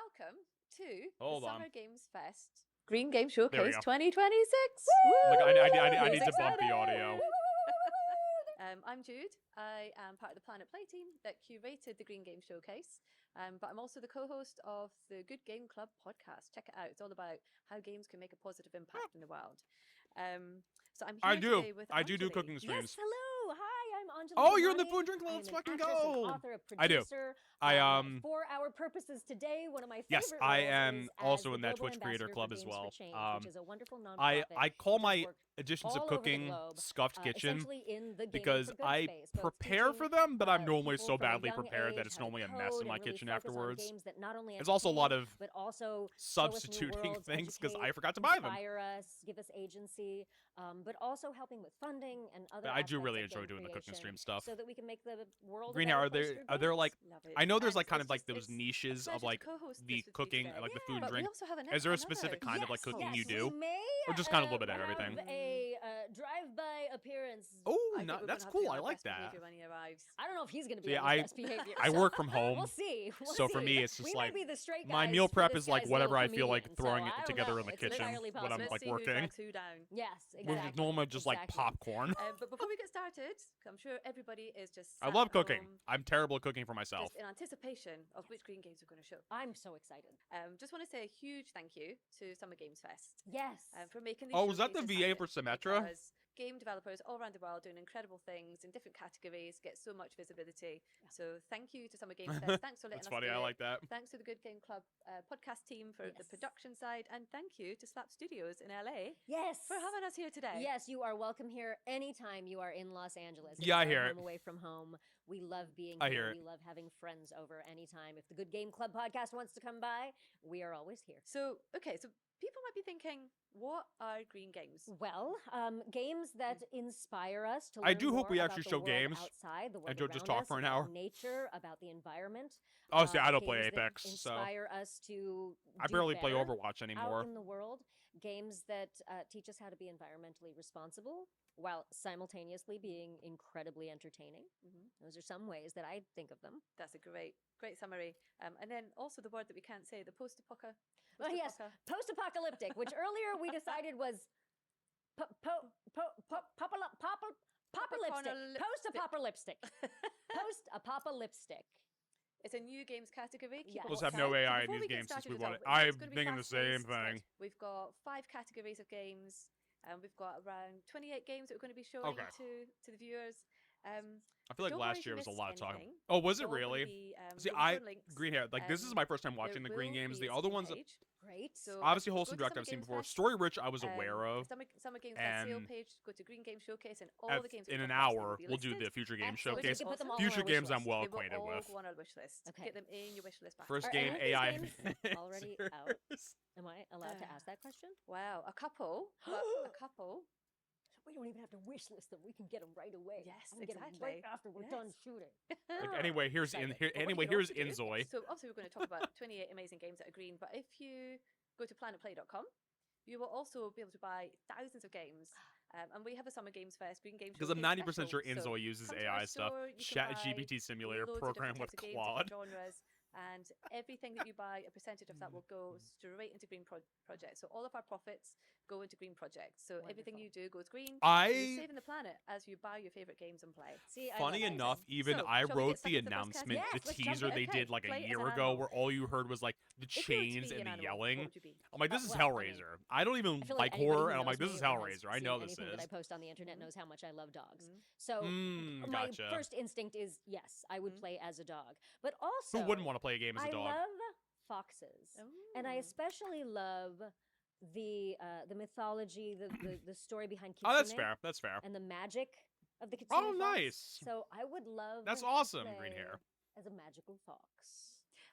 welcome to Hold the on. Summer Games Fest Green Game There we Showcase go. 2026. Like, I need to It's bump the exciting. audio. I'm Jude. I am part of the Planet Play team that curated the Green Game Showcase, but I'm also the co-host of the Good Game Club podcast. Check it out. It's all about how games can make a positive impact in the world. So I'm here today with I do Anjali. cooking streams. Yes, hello. Hi, I'm Anjali. Oh, you're in the Damani. Food and Drink Club. I Let's am an fucking actress, go. an author, a I do. producer. For our purposes today, one of my favorite Yes, I roles am is also as in the that Global Twitch Creator Ambassador Club for as Games well. for Change, which is a wonderful nonprofit. I call that does my work editions all of over the cooking globe, Scuffed Kitchen essentially in the game because for good I space, both prepare teaching, for them, but I'm normally people so from a badly young prepared that age it's how to normally a mess in code my and really kitchen focus on afterwards. games that not only There's also a lot entertain, of but also show us new substituting worlds, things because I educate, forgot to buy them. inspire us, give us agency, but also helping with funding and other. But I do really aspects of enjoy game doing the cooking creation stream stuff. so that we can make the world. Green a Hair, better place for are there games. like Love it. I know there's And like kind of it's like just- those it's a niches pleasure of to like co-host the this with you cooking, today. like the food But and we drink. also have Is there a another- specific kind of like cooking yes, you do? We may, Or just kind of a little bit of have everything? A drive-by appearance. Oh, I think no, we're that's gonna have to be cool. on I our like best that. behavior when he arrives. I don't know if he's going to be See, on his best behavior. I so work from home. We'll see. So for me, it's just we like might be the straight my guys meal for prep this is like guy's whatever little I feel like comedian, throwing so it I don't together know. in the It's kitchen entirely when I'm possible. like Let's see who working. drags who down. Yes, Which exactly. is normally just like exactly. popcorn. But before we get started, 'cause I'm sure everybody is just I sat love at cooking. home, I'm terrible at cooking for myself. just in anticipation of which green games we're going to show. I'm so excited. Just want to say a huge thank you to Summer Games Fest Yes. for making these Oh, was that the showcases VA for happen, Symmetra? because game developers all around the world doing incredible things in different categories get so much visibility. So thank you to Summer Games Fest. Thanks for letting That's us funny. do I it. like that. Thanks to the Good Game Club podcast team for the Yes. production side, and thank you to Slap Studios in LA Yes. for having us here today. Yes, you are welcome here anytime you are in Los Angeles. Yeah, I It's our hear it. home away from home. We love being I here. hear it. We love having friends over anytime. If the Good Game Club podcast wants to come by, we are always here. So, okay, so people might be thinking, what are green games? Well, games that inspire us to. I learn do hope more we about actually the show world games outside, the world and don't just around talk us, for an about hour. Nature, about the environment. Oh, see, I don't play games that Apex, so inspire us to. I do barely play better Overwatch anymore. Out in the world, games that teach us how to be environmentally responsible while simultaneously being incredibly entertaining. Those are some ways that I think of them. That's a great summary. And then also the word that we can't say, the post-apoca. Well, yes, post-apocalyptic, which earlier we decided was post-apocalyptic. Post-apocalyptic. It's a new games category. Keep Yes. it Let's all have no tight. AI in Before these we get games since started we as want it. well, it's I'm gonna be thinking the same fast-paced, but thing. We've got 5 categories of games, and we've got around 28 games that we're going to be showing Okay. to the viewers. I feel like don't worry last if you year was a missed lot of talking. anything. Oh, was it They're all gonna really? be, See, we'll be I showing links. Green Hair. Like this is my first time watching the There Green will games. be The a other Steam ones, page. Great. So obviously go Wholesome to Direct Summer I've seen Games before. Fest, Story Rich I was aware of. Summer Games Fest sale And page. Go to Green Game Showcase, and all At- the games. in we've an got next, they will hour, be we'll do listed. the Future Game Excellent. Which We is Showcase. can put them all awesome. on Future our wish games I'm list. well They will acquainted all with. go on our wish list. Okay. Get them in your wish list. Basket. First Are game any of these AI. games already out? Am I allowed to ask that question? Wow, a couple. But a couple. We don't even have to wish list them. We can get them right away. Yes, I can get 'em right exactly. after we're Yes. done shooting. Like, anyway, here's in Excited. here. But what Anyway, you can here's also do- Inzoy. So obviously we're going to talk about 28 amazing games that are green, but if you go to planetplay.com, you will also be able to buy thousands of games. And we have a Summer Games Fest, Green Game Because I'm Showcase 90% sure special. So Inzoy uses come to AI our stuff. store, you can Chat buy GPT simulator loads of program different with types of games, Claude. different genres, and everything that you buy, a percentage of that will go straight into green projects. So all of our profits go into green projects. So everything Wonderful. you do goes green. and you're I saving the planet as you buy your favorite games and play. See, I funny love enough, that. even So, I shall we get wrote stuck the into the first announcement, category? the Yes, let's jump teaser in. they Okay, did like play a as year an ago, animal. where all you heard was like the If you were to chains be and an the animal, what yelling. would you be? I'm like, this is well, I mean, Hellraiser. I don't even I feel like anybody horror, who and I'm knows like, this me is or has Hellraiser. I seen know this anything that I is. post on the internet knows how much I love dogs. So Mm, my gotcha. first instinct is yes, I would play as a dog. But also, Who wouldn't want to play a game as a I dog? love foxes, and I Ooh. especially love the mythology, the story behind Kitsune Oh, that's fair. That's fair. and the magic of the Kitsune Oh, fox. nice. So I would love That's to awesome, play Green Hair. as a magical fox.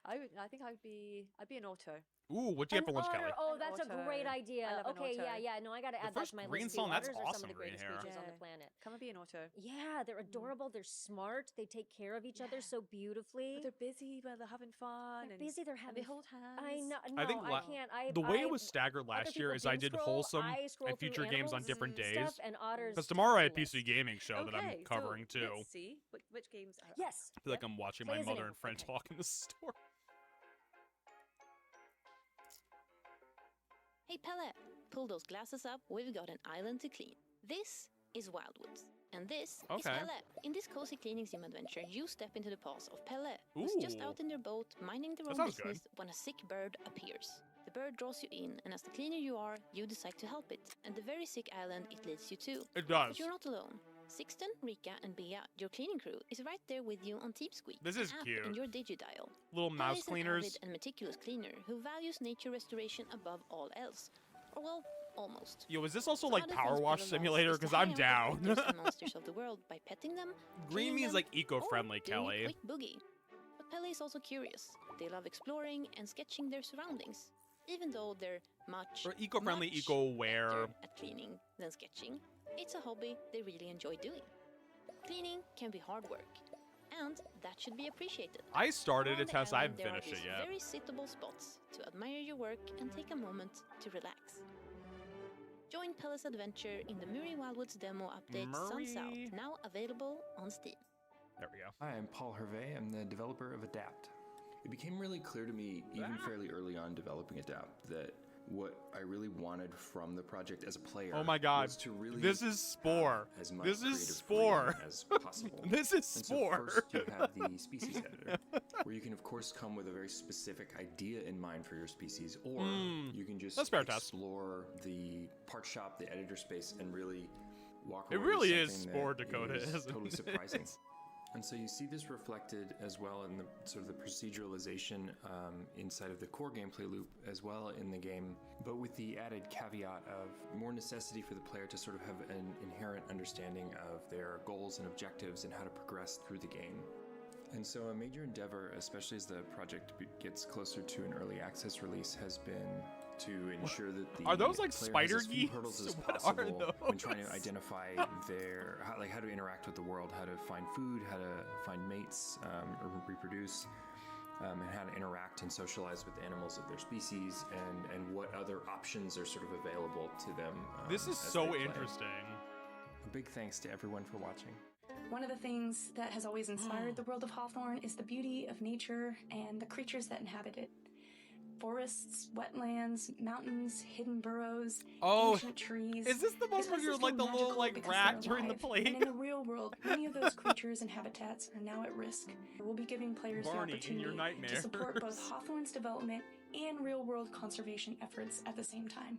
I think I'd be an otter. Ooh, what'd you get for lunch, otter. Kelly? Oh, An that's a great otter. I idea. love an Okay, yeah, otter. yeah. No, I got to The add that first to my green list. song, too. that's Otters are some awesome, of the Green greatest Hair. creatures on the Yeah. planet. Come and be an otter. Yeah, they're adorable. They're smart. They take care of each other Yeah. so beautifully. But they're busy, but they're having fun. They're and, busy. They're and having. they hold hands. I know. I No, think I can't. The way I, it was staggered other last year people is I doom did scroll, Wholesome I scroll and through Future games on animals different and days. stuff, and otters Because tomorrow I have top of the PC Gaming show that I'm Okay, covering so too. Let's see which games are. Yes. I feel like I'm watching Play my as an mother animal. and friend Okay. talk in the store. Hey Pelle, pull those glasses up, we've got an island to clean. This is Wildwoods. And this is Okay. Pelle. In this cozy cleaning sim adventure, you step into the paws of Pelle, who's just Ooh. out in their boat, minding their That own sounds business when a sick bird appears. The bird draws you in, and as the cleaner you are, you decide to help it, and the very sick island it leads you to. It does. But you're not alone. Sixten, Rika, and Bea, your cleaning crew, is right there with you on TeamSpeak, This is an app cute. in your digidial. Little Pelle mouse is an cleaners. avid and meticulous cleaner who values nature restoration above all else. Or well, almost. Yo, is this also So like how the Power fun Wash Pelle loves Simulator? is to Because I'm hang out with the down. critters and monsters of the world by petting them, Green cleaning means them, like or eco-friendly, doing a Kelly. quick boogie. But Pelle is also curious. They love exploring and sketching their surroundings. Even though they're much, Or eco-friendly, much eco-aware. better at cleaning than sketching, it's a hobby they really enjoy doing. Cleaning can be hard work, and that should be appreciated. I started On a the test. I island, haven't there are finished it these yet. very sittable spots to admire your work and take a moment to relax. Join Pelle's adventure in the Murray Wildwoods demo update Suns Out, Murray. now available on Steam. There we go. Hi, I'm Paul Hervé. I'm the developer of Adapt. It became really clear to me, even fairly early on developing Adapt, that what I really wanted from the project as a player Oh my God. was to really This is Spore. have as much This is creative Spore. freedom as possible. This is And so Spore. first you have the species editor, where you can of course come with a very specific idea in mind for your species, or you can just That's fair, Tess. explore the part shop, the editor space, and really walk It away with really is something Spore that Dakota, is isn't totally it? surprising. And so you see this reflected as well in the sort of the proceduralization inside of the core gameplay loop as well in the game, but with the added caveat of more necessity for the player to sort of have an inherent understanding of their goals and objectives and how to progress through the game. And so a major endeavor, especially as the project gets closer to an early access release, has been to ensure that the Are those like player spider has as few geese? hurdles as What are possible when trying to those? identify how to interact with the world, how to find food, how to find mates or reproduce, and how to interact and socialize with animals of their species, and what other options are sort of available to them. This is as so they play. interesting. A big thanks to everyone for watching. One of the things that has always inspired the world of Hawthorne is the beauty of nature and the creatures that inhabit it. Forests, wetlands, mountains, hidden burrows, Oh, ancient trees. is this the one This where place you're is like the still little magical like because rat they're during the alive. plague? And in the real world, many of those creatures and habitats are now at risk. We'll be giving players Barney, the in opportunity your nightmares. to support both Hawthorne's development and real-world conservation efforts at the same time.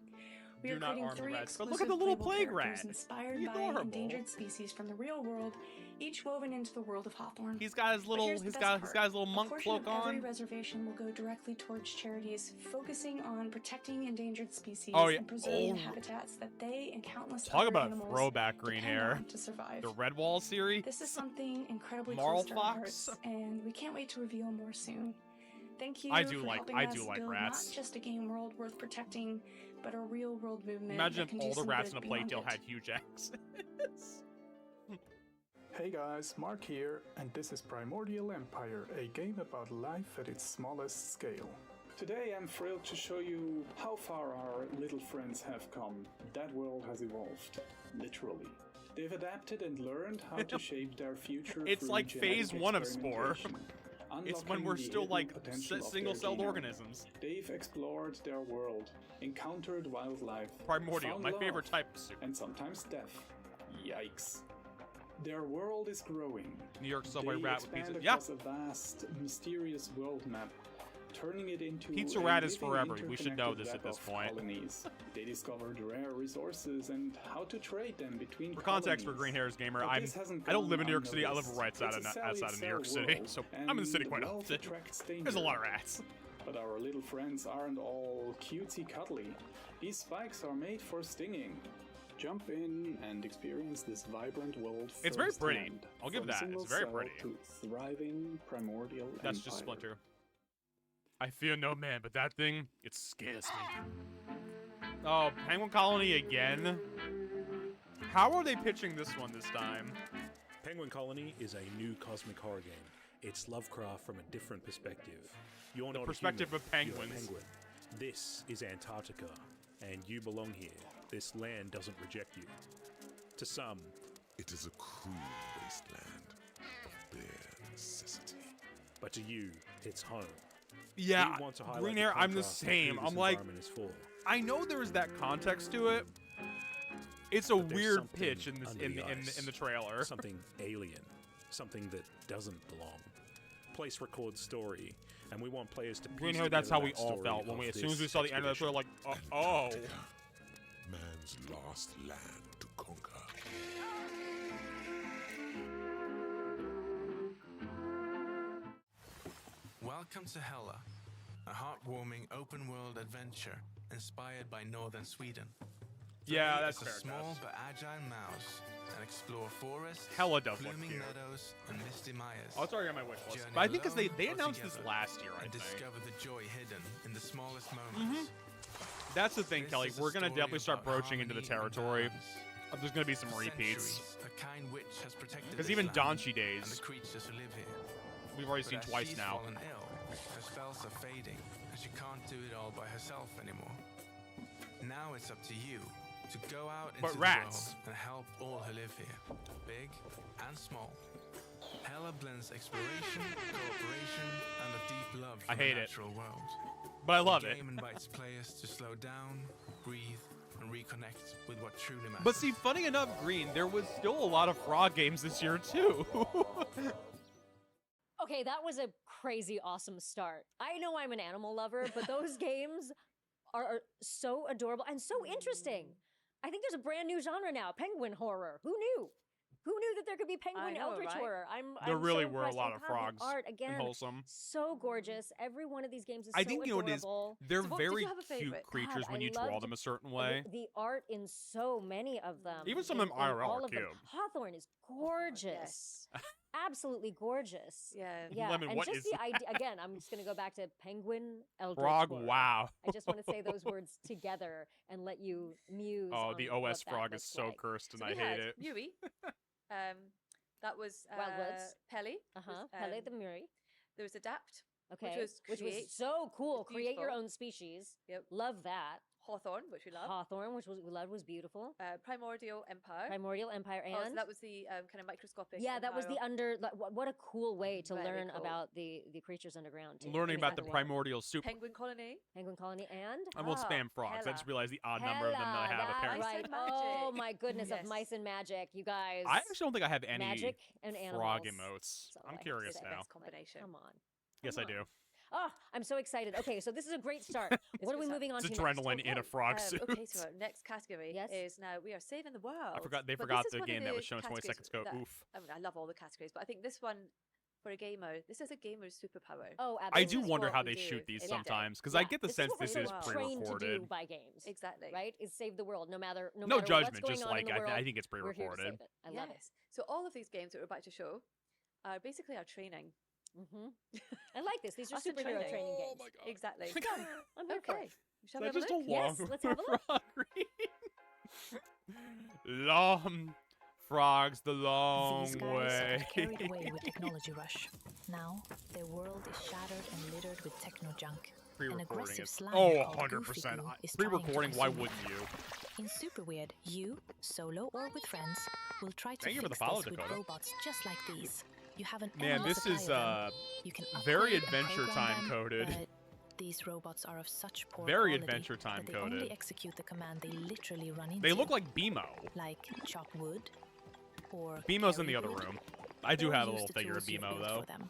We Do are not creating harm the 3 rats, but exclusive look at the little playable plague characters rat. inspired He's by adorable. endangered species from the real world, each woven into the world of Hawthorne. He's got his But little here's the he's best got part. his little monk A portion cloak of every on. reservation will go directly towards charities focusing on protecting endangered species Oh, yeah. and preserving Oh. the habitats that they and countless Talk other about animals throwback green depend hair. on to survive. The Redwall series. This is something incredibly Marl close to our fox. hearts, and we can't wait to reveal more soon. Thank you I do for like- helping I us do like build rats. not just a game world worth protecting, but a real world movement. Imagine that if can do all the some rats good in a plate beyond deal it. had huge accents. Hey guys, Mark here, and this is Primordial Empire, a game about life at its smallest scale. Today I'm thrilled to show you how far our little friends have come. That world has evolved, literally. They've adapted and learned how to shape their future. It's through like genetic phase 1 of Spore. experimentation, It's when unlocking we're the still hidden like potential of their single-celled genome. organisms. They've explored their world, encountered wildlife, Primordial, found my love, favorite type of soup. and sometimes death. Yikes. Their world is growing. New York subway They rat with expand pizza. Yeah, across a vast, mysterious world map, turning it into Pizza a rat is living, forever. We should know interconnected this at web this of point. Colonies. They discovered rare resources and how to trade them between for context, for colonies. Green Hairs Gamer, But this hasn't I don't gone live in New York City. I live unnoticed. right It's outside a outside of New York sell City, world, so I'm in the city and quite wealth often. attracts There's a lot of danger. rats. But our little friends aren't all cutesy cuddly. These spikes are made for stinging. Jump in and experience this vibrant world. It's very pretty. firsthand, I'll give from that. It's single very cell pretty. To thriving primordial That's empire. just Splinter. I fear no man, but that thing, it scares me. Oh, Penguin Colony again? How are they pitching this one this time? Penguin Colony is a new cosmic horror game. It's Lovecraft from a different perspective. You're not a perspective human, of penguins. You're a penguin. This is Antarctica, and you belong here. This land doesn't reject you. To some, It is a cruel wasteland of bare necessity. but to you, it's home. Yeah, We want to highlight Green the Hair, I'm the contrast of same. who this I'm like, environment is for. I know there's that context to it. It's a But there's weird something pitch in this under in the the, ice. in the trailer. Something alien, something that doesn't belong. Place records story, and we want players to. Green piece hair, that's how together we that all story felt when we, of as soon as we this saw the end of the trailer, like, expedition. oh. Antarctica, man's lost land to conquer. Welcome to Hella, a heartwarming open-world adventure inspired by northern Sweden. Yeah, Play that's as a fair, small Gus. but agile mouse and explore forests, Hella does look blooming cute. meadows, and misty mires. Oh, it's already on my wish list. Journey But I think because alone they or announced this together last year, I and think. discover the joy hidden in the smallest moments. That's the thing, This Kelly. is a We're gonna story definitely start about broaching into the harmony and territory. balance. There's gonna be some For repeats. centuries, a kind witch has protected Because this even land Donchi and Days, the creatures who live here. we've already But seen as twice she's now. fallen ill, her spells are fading, and she can't do it all by herself anymore. Now it's up to you to go out into But the rats. world and help all who live here, big and small. Hella blends exploration, cooperation, and a deep love for I the hate it. natural world. But I love the it. game invites players to slow down, breathe, and reconnect with what truly matters. But see, funny enough, Green, there was still a lot of frog games this year too. Okay, that was a crazy awesome start. I know I'm an animal lover, but those games are so adorable and so interesting. I think there's a brand new genre now, penguin horror. Who knew? Who knew that there could be penguin know, eldritch right? horror? There I'm really so were a impressed. lot And of God, the frogs art and again, wholesome. so gorgeous. Every one of these games is I so think you know what it is. adorable. They're So what- did you very have a cute favorite? creatures God, when I you draw loved them a certain way. The art in so many of them. Even some of them in IRL all are of them. cute. Hawthorne is gorgeous. Absolutely gorgeous. Yeah. Yeah, Lemon, and what just is the idea again. I'm just gonna go back to penguin eldritch Frog, horror. wow. I just want to say those words together and let you muse. Oh, on the what OS that frog is looks so like. cursed, and So I we hate had it. Yui. That was Wildwoods. Pelly. Pele the Muri. There was Adapt. Okay, Which was create. so cool. It's Create your beautiful. own species. Yep. Love that. Hawthorne, which we love. Hawthorne, which we loved, was beautiful. Primordial Empire. Primordial Empire, and Oh, so that was the kind of microscopic. yeah, that was the Empire under. What a cool way to Very learn cool. about the creatures underground. Too. Learning about the Exactly. primordial soup. Penguin Colony. Penguin colony and I won't spam frogs. I just realized the odd number of them that I have, Hella, apparently. that's Mice right. and Oh magic. my goodness, Yes. of mice and magic, you guys. I actually don't think I have any magic and animals. frog emotes. That's all I I'm have to curious say. now. Best combination. Come on. Yes, I Come on. do. Oh, I'm so excited. Okay, so this is a great start. What are we good moving on It's to next? adrenaline in a frog suit. Okay, so our next category Yes? is now we are saving the world. I forgot they But forgot this is the one of game that the was shown 20 categories seconds ago. that- Oof. I mean, I love all the categories, but I think this one for a gamer, this is a gamer's superpower. Oh, I absolutely. do This is wonder what how we they do shoot these every day. sometimes, because I Yeah, get the this sense is what this we're is trained to pre-recorded. do by games. Exactly. Right? Is save the world, no matter No what's judgment, going just on like in the world, I think it's we're here to pre-recorded. save it. I love it. Yes. So all of these games that we're about to show are basically our training. I like this. These are Us in superhero training. training Oh games. my god. Exactly. Come, I'm here for Okay. it. Shall Is we that have a just look? a long Yes, let's have a look. frog long frogs the long These guys way. got carried away with technology rush. Now, their world is shattered and littered with techno junk. Pre-recording aggressive is slime oh called 100%. Goofy Goo is trying to Pre-recording, why consume wouldn't you? In Super Weird, you, solo or with friends, will try to Thank you for fix the follow, this with Dakota. robots just like these. You have an Man, endless this supply is of them. You can very upgrade and Adventure program Time them, coded. but these robots are of such poor Very quality Adventure Time that they coded. only execute the command they literally run into. They look like BMO. Like chop wood or BMO's in carry the other wood, room. I do or have a use little the figure of tools you've BMO built though. for them.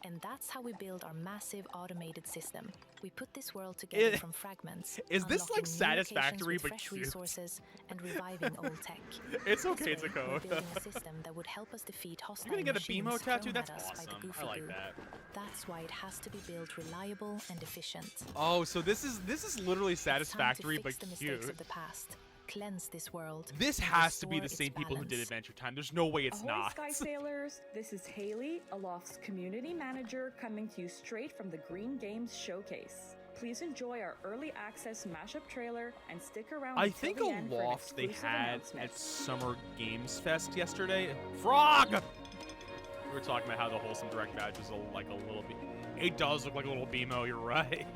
And that's how we build our massive automated system. We put this world together from fragments. Is this like unlocking new Satisfactory locations with but fresh cute? resources and reviving old tech. It's okay, This way, Dakota. we're building a system that would help us defeat hostile You're gonna get a machines BMO tattoo? thrown That's at us by the awesome. Goofy I like Goo. that. That's why it has to be built reliable and efficient. Oh, so this is literally It's time to Satisfactory fix but the mistakes cute. of the past. Cleanse this world. This and has to be restore the its same people who did balance. Adventure Time. There's no way it's Ahoy, not. Sky Sailors! This is Haley, Aloft's community manager, coming to you straight from the Green Games Showcase. Please enjoy our early access mashup trailer and stick around I until think the end for an Aloft they exclusive had announcement. at Summer Games Fest yesterday. Frog! We were talking about how the Wholesome Direct badge is like a little bit. It does look like a little BMO, you're right.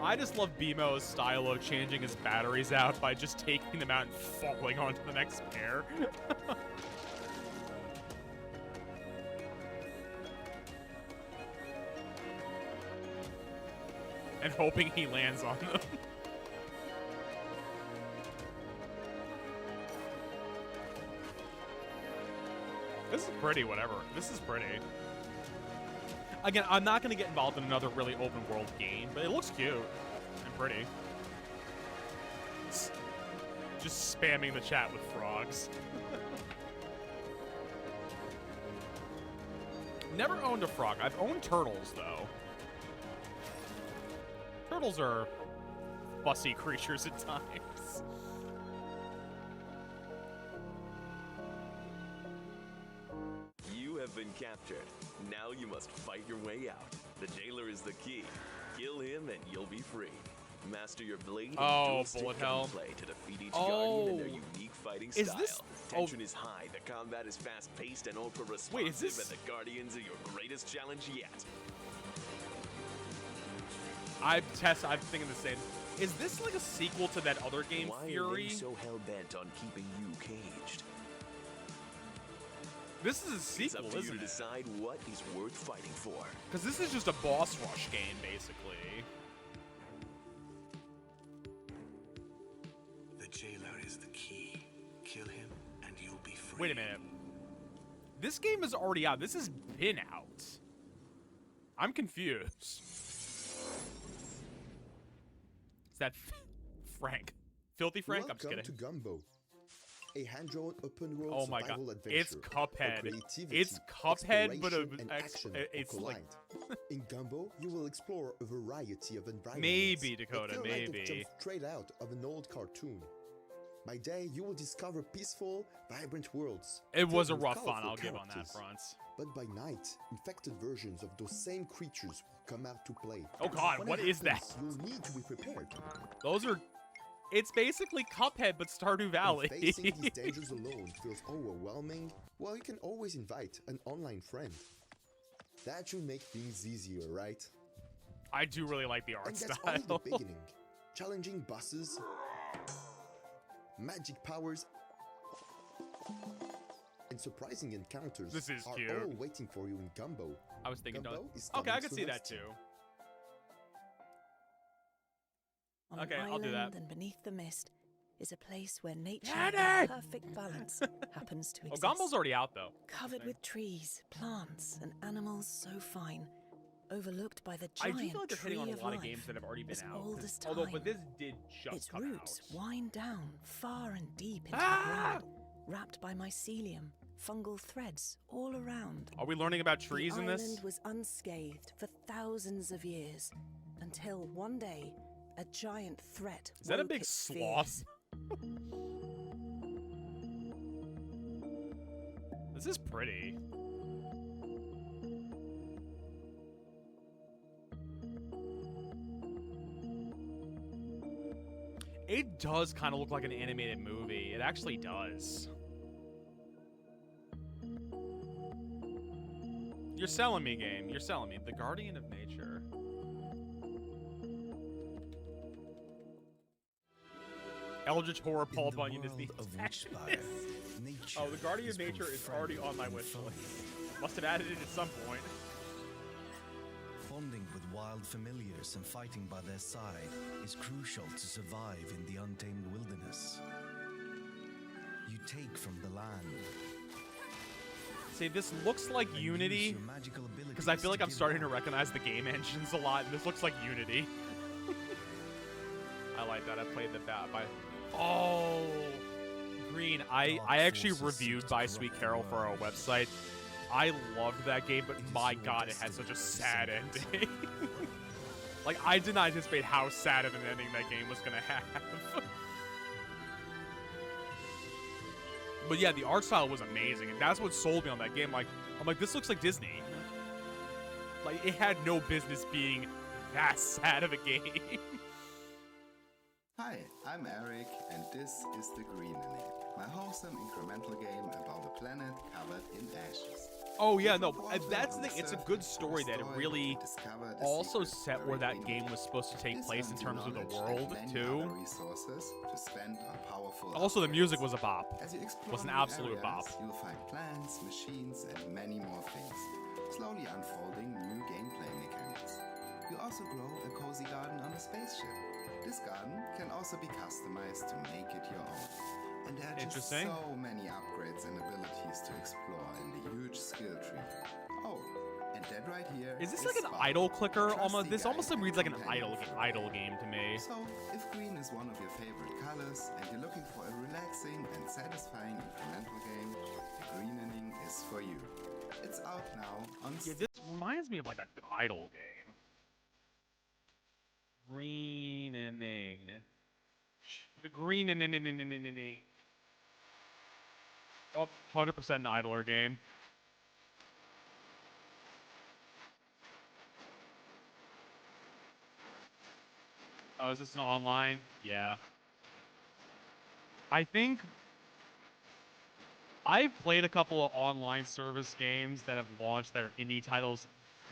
I just love BMO's style of changing his batteries out by just taking them out and falling onto the next pair. and hoping he lands on them. This is pretty, whatever. This is pretty. Again, I'm not going to get involved in another really open world game, but it looks cute and pretty. Just spamming the chat with frogs. Never owned a frog. I've owned turtles, though. Turtles are fussy creatures at times. You have been captured. Now you must fight your way out. The jailer is the key. Kill him and you'll be free. Master your blade and dual-stick bullet hell. gunplay to defeat each guardian in their unique fighting Is style. this- Tension is high, the combat is fast-paced and ultra-responsive, Wait, is this- and the guardians are your greatest challenge yet. I'm thinking the same. Is this like a sequel to that other game, Why Fury? are they so hell-bent on keeping you caged? This is a It's sequel, up to you isn't to it? decide what is worth fighting for. Because this is just a boss rush game, basically. The jailer is the key. Kill him and you'll be free. Wait a minute. This game is already out. This has been out. I'm confused. Is that Frank? Filthy Frank? I'm just Welcome kidding. to Gumbo, a hand-drawn open-world Oh my god. survival adventure. It's Cuphead. where creativity, It's Cuphead, but exploration, and action it's collide. like... In Gumbo, you will explore a variety of environments. Maybe, that Dakota, feel like maybe. they've jumped straight out of an old cartoon. By day, you will discover peaceful, vibrant worlds. It was a filled with rough fun, colorful I'll give on that characters. front. But by night, infected versions of those same creatures will come out to play. Oh god, When what it is that? happens, You'll need to be prepared. Those are... It's basically Cuphead, but Stardew Valley. When facing these dangers alone feels overwhelming, well, you can always invite an online friend. That should make things easier, right? I do really like the art And that's style. only the beginning. Challenging bosses, magic powers, and surprising encounters This is are cute. all waiting for you in Gumbo. I was thinking... Gumbo is Okay, I coming could to see that Western. too. On Okay, an I'll do island that. and beneath the mist is a place where nature Daddy! in perfect balance happens to Oh, exist. Gumbo's already out, though. Covered with trees, plants, and animals so fine, overlooked by the I giant do feel like they're hitting on tree a of lot of life, games that have already been as out. old 'cause- as although, time. but this did just Its come roots out. wind down far and deep into the Ah! ground, wrapped by mycelium, fungal threads all around. Are we learning about trees the in this? island was unscathed for thousands of years, until one day, a giant threat Is that a woke big its sloth? fears. This is pretty. It does kind of look like an animated movie. It actually does. You're selling me, game. You're selling me. The Guardian of Nature. Eldritch Horror Paul Bunyan is the Oh, the Guardian of Nature is already on my wish list. Must have added it at some point. Bonding with wild familiars and fighting by their side is crucial to survive in the untamed wilderness. You take from the land. See, this looks like Unity, because I feel like I'm starting to recognize the game engines a lot, and this looks like Unity. I like that. I played the bat by... Oh, Green. I actually reviewed By Sweet Carol for our website. I loved that game, but my god, it had such a sad ending. Like, I did not anticipate how sad of an ending that game was going to have. But yeah, the art style was amazing, and that's what sold me on that game. Like, I'm like, this looks like Disney. Like, it had no business being that sad of a game. Hi, I'm Eric, and this is The Green Inning, my wholesome incremental game about a planet covered in ashes. Oh yeah, no, that's the thing. It's a good story that it really also set where that game was supposed to take place in terms of the world too. Resources to spend on powerful Also, the music was a bop. As you explore Was an new absolute bop. areas, you'll find plants, machines, and many more things, slowly unfolding new gameplay mechanics. You also grow a cozy garden on a spaceship. This garden can also be customized to make it your own. And there are just Interesting. so many upgrades and abilities to explore in the huge skill tree. Oh, and that right here Is this like an Spot, idle clicker? a Almost. trusty This almost guide reads like an and idle game to me. So, if green is one of your favorite colors and you're looking for a relaxing and satisfying incremental game, the greenening is for you. It's out now on Yeah, this reminds me of like an idle game. Greenening. The greenening. Oh, 100% an idler game. Oh, is this an online? Yeah. I think I've played a couple of online service games that have launched that are indie titles.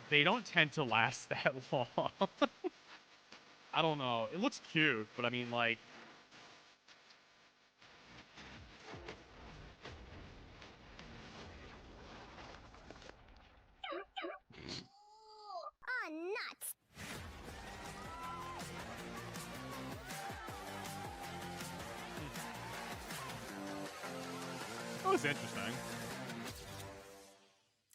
They don't tend to last that long. I don't know. It looks cute, but I mean, like... Oh, nuts! That was interesting.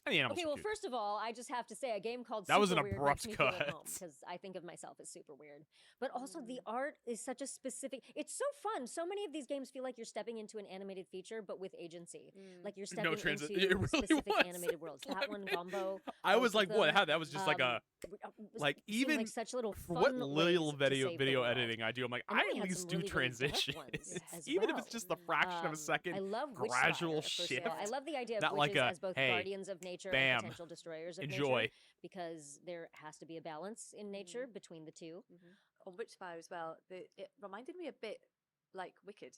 And the animals Okay, are well, cute. first of all, I just have to say a game called That was Super an Weird abrupt makes me feel at cut. home because I think of myself as super weird. But also the art is such a specific. It's so fun. So many of these games feel like you're stepping into an animated feature, but with agency. Like you're stepping into It really specific was. animated worlds. That one, Gombo. I both was of like, what? them, How? That was just like a... Like, seem even like such little for what fun little ways to save the video world. editing I do, I'm like, And then I we at had least some do really, really dark transitions. ones as Even if well. it's just the fraction of a second I love gradual Witchfire, first shift. of all. I love the idea of Not witches like a, as both hey, guardians of nature bam, and potential destroyers of enjoy. nature, because there has to be a balance in nature between the two. On Witchfire as well, it reminded me a bit like Wicked.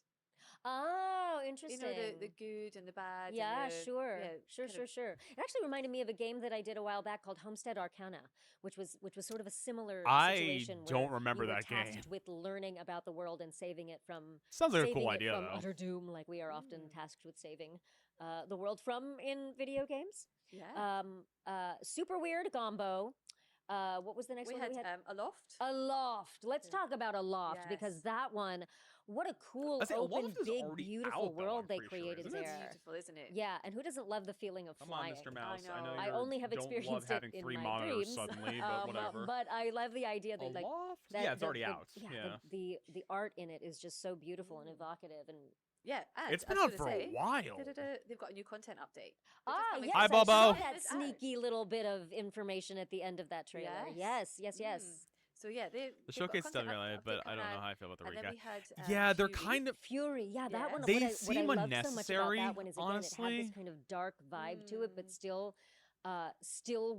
Oh, You interesting. know, the good and the bad. Yeah, and the, sure. yeah, Sure. kind of- It actually reminded me of a game that I did a while back called Homestead Arcana, which was sort of a similar I situation don't where remember you were that tasked game. with learning about the world and saving it from Sounds like a saving cool it idea, from though. utter doom, like we are often tasked with saving the world from in video games. Yeah. Super weird Gombo. What was the next We one that we had? Aloft. Aloft. Let's talk about Aloft because Yes. that one, what a cool, I say, open, Aloft is big, already beautiful out, though, world I'm they pretty sure, created isn't it? there. Beautiful, isn't it? Yeah, and who doesn't love the feeling of Come on, flying? Mr. Mouse. I know I you only have don't love experienced it having in 3 my monitors dreams. suddenly, but whatever. But I love the idea that like Aloft? that, Yeah, it's already out. Yeah, Yeah. the art in it is just so beautiful and evocative and. Yeah, and It's been I was out gonna for a say, while. They've got a new content update. Yes, Hi, I Bobo. saw that It's out. sneaky little bit of information at the end of that trailer. Yes. So yeah, The showcase stuff really, but I don't know how I feel about the and then recap. we had, Yeah, they're Fury. kind of Fury. Yeah, that one. They what I seem love so much unnecessary, about that one is again, it had honestly. this kind of dark vibe to it, but still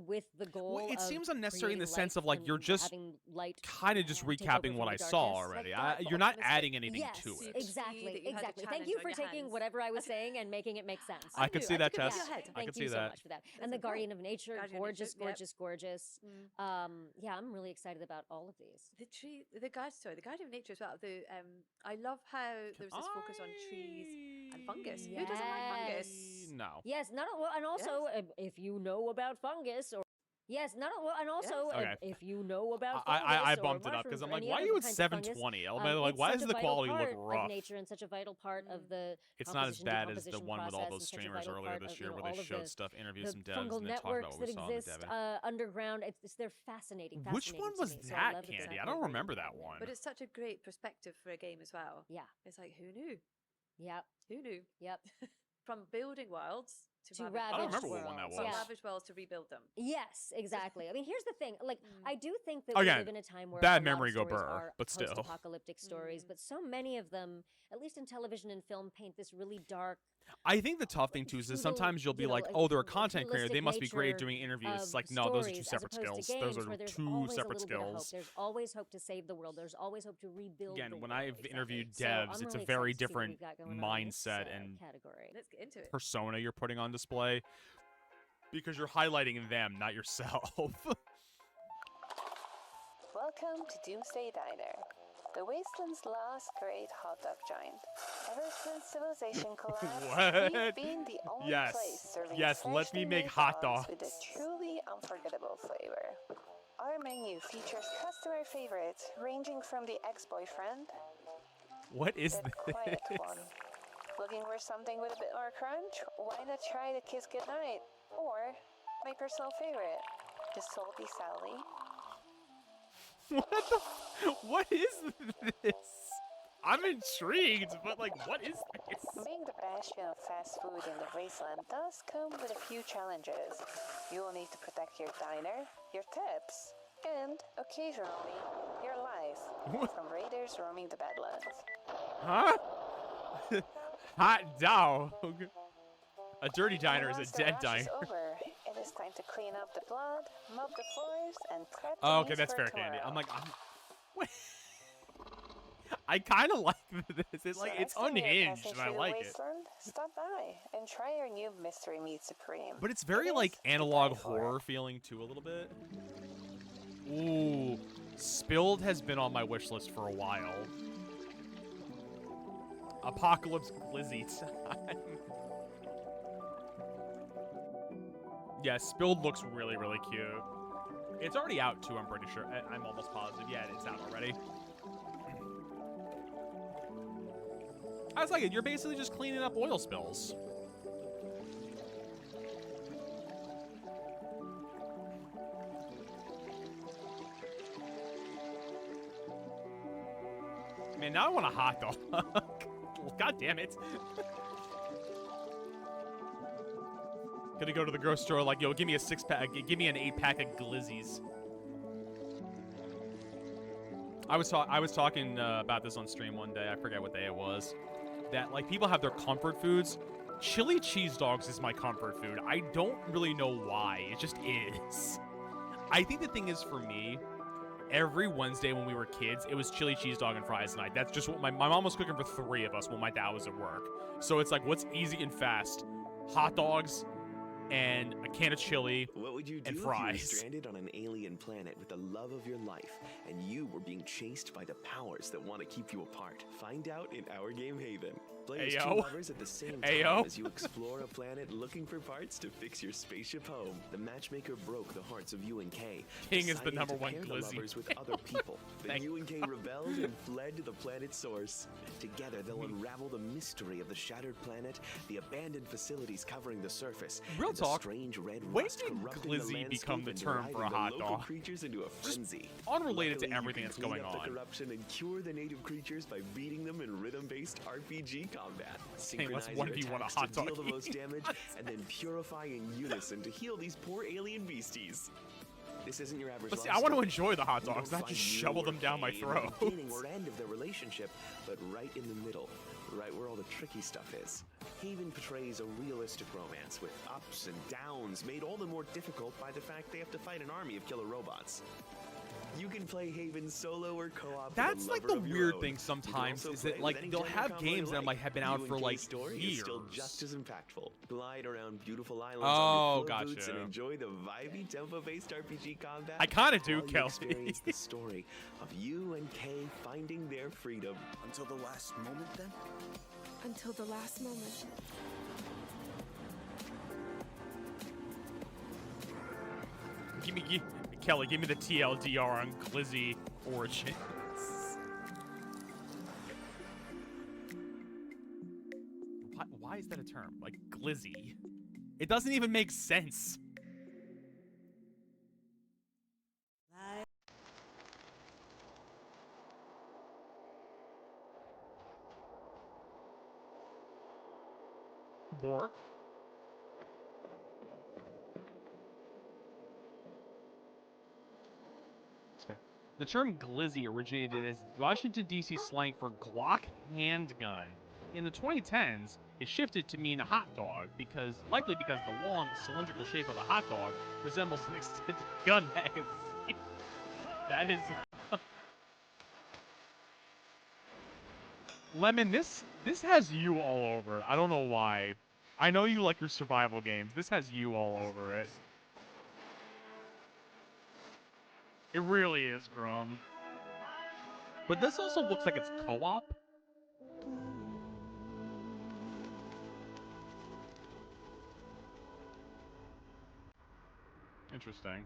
with the goal. Well, it of seems unnecessary in the creating sense light of like and you're just having light kind of just take over recapping from what the I saw darkness. already. Like dark You're not optimistic. adding anything Yes, to it. exactly. that you had a Thank you challenge for on your taking hands. whatever I was saying and making it make sense. I could see that, took it Tess. off your head. I Thank could you see so that. much for that. That's And the okay. Guardian of Nature, Guardian of gorgeous, Nature, yep. gorgeous. Yeah, I'm really excited about all of these. The Guardian of Nature as well. I love how there was this focus on trees and fungus. Who doesn't like fungus? No. Yes, well, and also if you know about fungus or well, and also Okay. if you know about fungus I or bumped it up because mushrooms I'm or like, any why are other you at kinds of fungus, 720? it's Like, why such does a the vital quality look part rough? of nature and such a vital part of the It's not as composition, bad as the decomposition one with all process those and such a streamers vital earlier part this of, year you know, where they all of showed the- stuff, interviewed the some devs, fungal and then talked about networks what we that saw in the exist deving. underground. They're fascinating. Which one fascinating to was me, so I that, love that Candy? this I don't remember that one. But it's such a great perspective for a game as well. Yeah. It's like, who knew? Yep. Who knew? Yep. From building worlds To ravaged ravaged I don't remember what one that worlds, was. yeah. ravaged worlds to rebuild them. Yes, exactly. I mean, here's the thing. Like, I do think that Again, we live in a time where bad a lot memory of go stories burr, are but still. post-apocalyptic stories, but so many of them, at least in television and film, paint this really dark. I think the tough thing too is that sometimes you'll be like, oh, they're a content creator. They must be great at doing interviews. It's like, no, those are two separate skills. Those are two separate skills. There's always hope to save the world. There's always hope to rebuild. Again, the when world. I've interviewed So devs, I'm it's a really very excited to see what different we've got going on in this, mindset and category. Let's get into it. persona you're putting on display because you're highlighting them, not yourself. Welcome to Doomsday Diner, the Wasteland's last great hot dog joint. Ever since civilization collapsed, we've been the only Yes. place serving Yes, let freshly me make made hot dogs with dogs. a truly unforgettable flavor. Our menu features customer favorites ranging from the ex-boyfriend, What is the this? quiet one. Looking for something with a bit more crunch? Why not try the Kiss Goodnight? Or my personal favorite, the Salty Sally. What is this? I'm intrigued, but like, what is this? Being the bastion of fast food in the wasteland does come with a few challenges. You will need to protect your diner, your tips, and occasionally your life from raiders roaming the Badlands. Huh? Hot dog. A dirty diner is Once a the dead rush diner. is over, it is time to clean up the blood, mop the floors, and prep the Oh, okay, meats that's for fair, tomorrow. Candy. I'm like, wait. I kind of like this. It's So like, next it's time you're unhinged, passing and I through the like it. wasteland, stop by and try our new Mystery Meat Supreme. But it's very, It like, is to analog die for. horror feeling, too, a little bit. Ooh. Spilled has been on my wish list for a while. Apocalypse Glizzy time. Yeah, Spilled looks really, really cute. It's already out, too, I'm pretty sure. I'm almost positive. Yeah, it's out already. I was like, you're basically just cleaning up oil spills. Man, now I want a hot dog. God damn it. Gonna go to the grocery store like, yo, give me a 6-pack, give me an 8-pack of Glizzies. I was talking about this on stream one day. I forget what day it was. That like people have their comfort foods. Chili cheese dogs is my comfort food. I don't really know why. It just is. I think the thing is for me, every Wednesday when we were kids, it was chili cheese dog and fries night. That's just what my mom was cooking for 3 of us when my dad was at work. So it's like, what's easy and fast? Hot dogs and a can of chili What would you do and if you were fries. stranded on an alien planet with the love of your life and you were being chased by the powers that want to keep you apart? Find out in our game Haven. Play as two Ayo. lovers at the same time Ayo. as you explore a planet looking for parts to fix your spaceship home. The matchmaker broke the hearts of you and Kay. King is the deciding number to one pair the Glizzy. lovers with other people. Then Thank you and Kay rebelled and fled to the planet's source. Together, they'll unravel the mystery of the shattered planet, the abandoned facilities covering the surface, Real and talk, the strange red when rust did corrupting the Glizzy become landscape the and term for a driving the hot local dog? creatures into a frenzy. Unrelated to Luckily, you everything can that's clean going up the on. corruption and cure the native creatures by beating them in rhythm-based RPG combat. Hey, let's Synchronize your 1v1 a attacks hot to deal dog the most damage, and then purify in unison to heal these poor alien beasties. This isn't your average But see, love I want to story. enjoy the hot You dogs, don't not just find you shovel or them down my Kay in throat. the beginning or end of their relationship, but right in the middle, right where all the tricky stuff is. Haven portrays a realistic romance with ups and downs, made all the more difficult by the fact they have to fight an army of killer robots. You can play Haven solo or co-op. That's with a like lover the of your weird own. thing You can sometimes also is play that with like any they'll gender have combo you games that like. have been out You for and like Kay's story is years. still just as impactful. Glide around beautiful islands Oh, on your floor boots gotcha. and enjoy the vibey tempo-based RPG combat. I kinda do, while you Kelly. experience the story of you and Kay finding their freedom. Until the last moment, then? Until the last moment. Kelly, give me the TLDR on Glizzy Origins. Why is that a term? Like, Glizzy. It doesn't even make sense. More? The term glizzy originated as Washington, D.C. slang for Glock handgun. In the 2010s, it shifted to mean a hot dog, likely because the long, cylindrical shape of a hot dog resembles an extended gun magazine. That is... Lemon, this has you all over it. I don't know why. I know you like your survival games. This has you all over it. It really is, Grum. But this also looks like it's co-op. Interesting.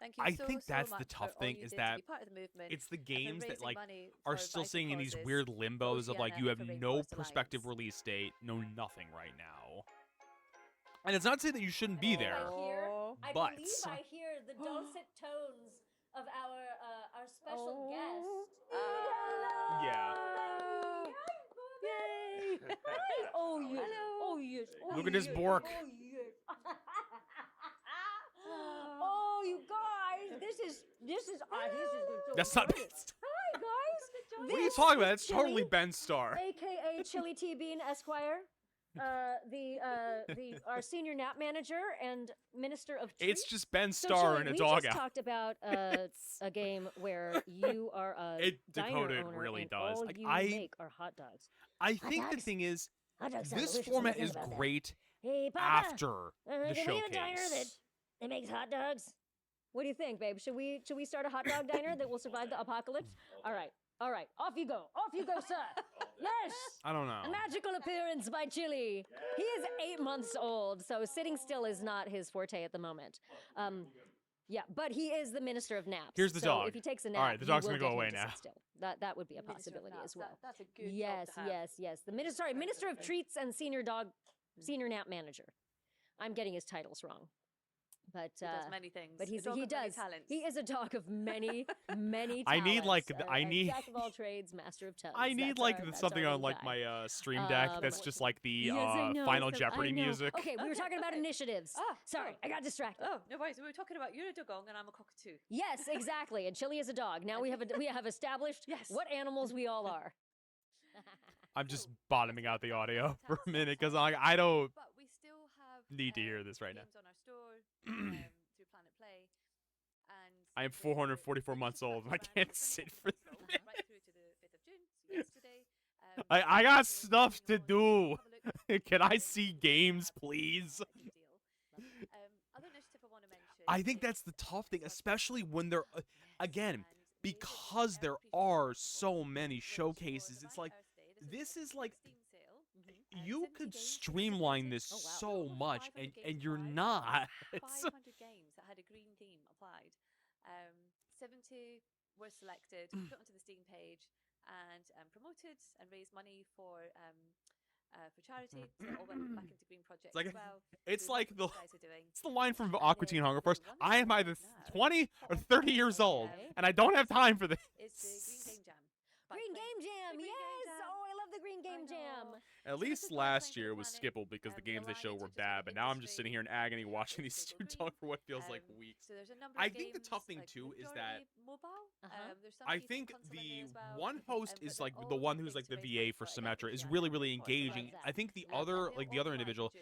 Thank you I so, think so that's much the tough for all thing you is did that to be part of the movement it's the and for games that raising like money are for still vital sitting in these causes, weird limbos of like Oceania you have and for no Rainforest prospective Alliance. release date, no nothing right now. And it's not to say that you shouldn't be there, I but believe I hear the dulcet tones of our special guest. yeah. Yay! Oh yes. Oh yes. Oh, Look at this yes. Bork. Oh yes. Oh, you guys, this is so That's not funny. Hi guys. What are you talking about? It's totally Ben Starr. AKA Chili T Bean Esquire. Our senior nap manager and minister of treats. It's just Ben So, Starr Chili, in a we dog just out. talked about a game where you are a diner Dakota, it owner really and does. all Like, you I make are hot dogs. I Hot think the dogs? thing is, Hot dogs sound this delicious. format What do you is think about that? great Hey, Papa, after the can we have a diner showcase. that makes hot dogs? What do you think, babe? Should we start a hot dog diner that will survive the apocalypse? All right. Off you go, sir. Yes. I don't know. A magical appearance by Chili. He is 8 months old, so sitting still is not his forte at the moment. Yeah, but he is the minister of naps. Here's the so dog. if he takes a nap, All right, the you dog's will gonna go get him away to now. sit still. That would be a Minister of possibility Naps, as well. That's a good Yes, job to have. yes. The minister of treats and senior nap manager. I'm getting his titles wrong. But He does many things. But A dog he of many does. talents. He is a dog of many, many I need, talents. like, A jack of all trades, master of tongues. I need That's our something on little like guy. my Stream Deck that's just like the Yes, I know, Final so- Jeopardy I know. music. Okay, we were talking about initiatives. Sorry, I got distracted. Oh, no worries. We were talking about you're a dugong and I'm a cockatoo. Yes, exactly. And Chili is a dog. Now we have established what animals we all are. I'm just bottoming out the audio for a minute because I don't But we still have need to hear this right now. games on our store through Planet Play, and I am 444 months old and I can't sit for this. right through to the 5th of June, so yesterday. I got stuff to do. Can I see games, please? Other initiative I want to mention. I think that's the tough thing, especially when there, again, because there are so many showcases. It's like, this is like, you could streamline this so much, and you're not. 500 games that had a green theme applied. 70 were selected, put onto the Steam page, and promoted and raised money for charity. So it all went back into green projects Like, as well. it's So like what the these guys are doing. it's the line from Aqua Teen Hunger Force. I am either 20 or 30 years old, and I don't have time for this. It's the Green Game Jam. Green Game Jam, yes! Oh, I love the Green Game Jam. At least last year was skippled because the games they showed were bad, but now I'm just sitting here in agony watching these two talk for what feels like weeks. So there's a number I of think the games, tough thing like, too is majority that mobile. There's some I people think console in the there as well, one host but is they're like all the one who's looking like the to raise VA for money Symmetra is really, really engaging. I think the other individual,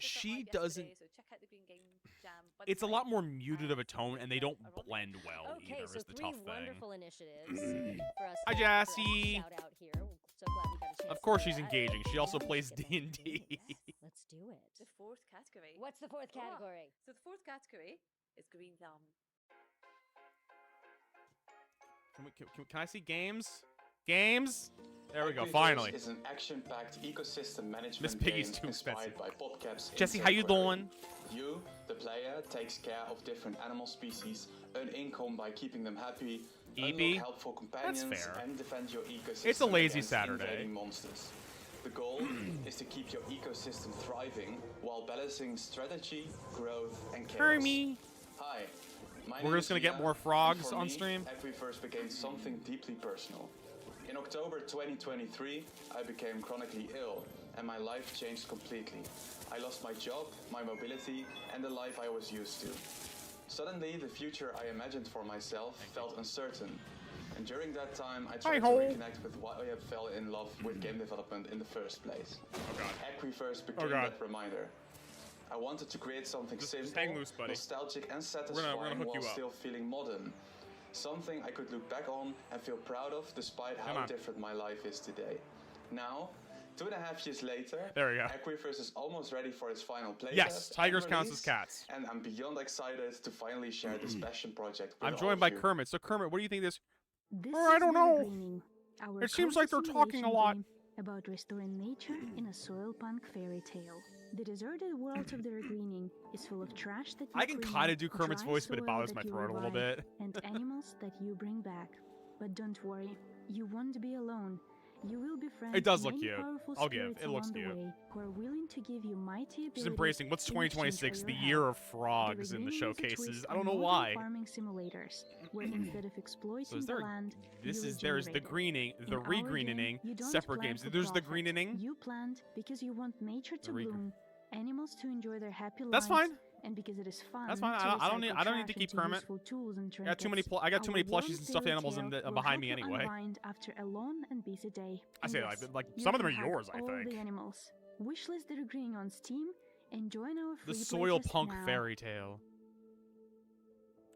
she doesn't. So check out the Green Game Jam. It's a lot more muted of a tone, and they don't blend well Okay, either. so Is the 3 tough thing. wonderful initiatives for us. Hi, to Jassy. Shout out here. So glad we got a chance. Of course, to she's do that. engaging. She also plays D&D. Let's do it. The 4th category. What's the 4th category? So the 4th category is Green Thumb. Can I see games? Games? There we go. Aquiverse Finally. is an action-packed ecosystem management Miss Piggy's game too inspired expensive. by PodCap's Jesse, how Insect you Aquarium. doing? You, the player, takes care of different animal species, earn income by keeping them happy, EB? unlock helpful companions, fair. and defend your ecosystem It's a lazy against Saturday. invading monsters. The goal is to keep your ecosystem thriving while balancing strategy, growth, and chaos. Hermie. Hi, my We're name just is gonna get Sia, more and frogs for on me, stream? Aquiverse became something deeply personal. In October 2023, I became chronically ill, and my life changed completely. I lost my job, my mobility, and the life I was used to. Suddenly, the future I imagined for myself felt uncertain. And during that time, I tried to Hi-ho. reconnect with why I fell in love with game development in the first place. Aquiverse became God. that reminder. I wanted to create something simple, hang loose, buddy. nostalgic, and We're satisfying gonna hook while you up. still feeling modern. Something I could look back on and feel proud of despite Come how on. different my life is today. Now, 2.5 years later, There we go. Aquiverse is almost ready for its final playtest. Yes, tigers and counts release, as cats. And I'm beyond excited to finally share this passion project with I'm all joined of by you. Kermit. So Kermit, what do you think this? This I is don't know. Greening, our It seems like they're talking a simulation lot. game about restoring nature in a soil punk fairy tale. The deserted world of the regreening is full of trash that you I can clean, kind of do Kermit's dry voice, but it soil bothers that my you throat a little revive, bit. and animals that you bring back. But don't worry, you won't be alone. You will befriend It does look many cute. powerful I'll give. spirits It looks along the cute. way who are willing to give you mighty She's abilities embracing. What's in exchange for 2026? your The help. year of The frogs in the regreening is a showcases. twist I don't on know modern why. farming simulators, where instead of exploiting So is the there? land, This you is there's the regenerate it. greening, the In our game, regreening, you don't separate plant games. for There's the profit. greening. You plant because you want nature to The regre- bloom, animals to enjoy their happy That's lives, fine. And because it is fun, That's fine. I don't need to keep Kermit. I got too many plushies and stuffed animals behind me anyway. Unwind after a long and busy day. I say like some of them are yours, I all think. the animals. Wishlist that are greening on Steam and join our free The Soil playtest Punk now. Fairy Tale.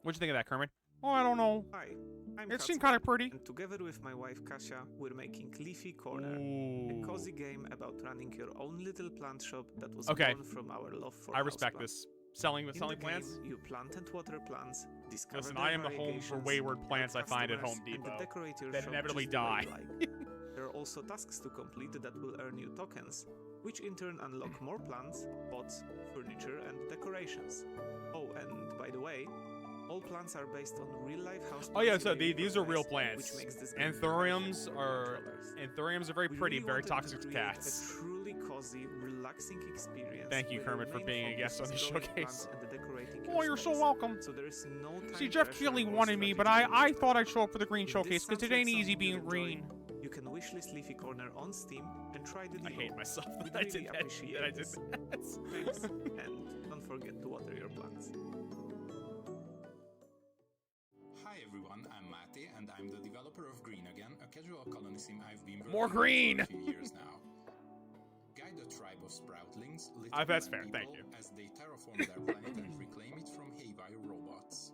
What'd you think of that, Kermit? Oh, I don't know. Hi, I'm It seemed Kacper, kind of pretty. and together with my wife Kasia, we're making Leafy Corner, a cozy game about running your own little plant shop that was born from our love for I respect houseplants. this. Selling In the plants. game, you plant and water plants, discover Listen, their I am the home for variegations, wayward plants I help find at customers, Home Depot and decorate your that shop inevitably just the way die. you like. There are also tasks to complete that will earn you tokens, which in turn unlock more plants, pots, furniture, and decorations. Oh, and by the way, all plants are based on real-life house. Oh yeah, so these are real plants. Anthuriums are very pretty, very toxic to cats. A truly cozy, relaxing experience. Thank you, where Kermit, your for main being a focus guest on is the growing showcase. plants and decorating Oh, your you're so space. welcome. So there is no time See, Jeff pressure Keighley or wanted me, but strategy I needed. thought I'd show up for the green If showcase this because it sounds ain't like easy something being you'd enjoy, green. You can wishlist Leafy Corner on Steam and try the demo. I hate myself We'd that I really did that. appreciate That I did this. Thanks, and don't forget to water your plants. Hi everyone, I'm Mate, and I'm the developer of Green Again, a casual colony sim I've been More working green! on for a few years now. Guide a tribe of sproutlings, little that's plant fair, people, thank you. as they terraform their planet and reclaim it from haywire robots.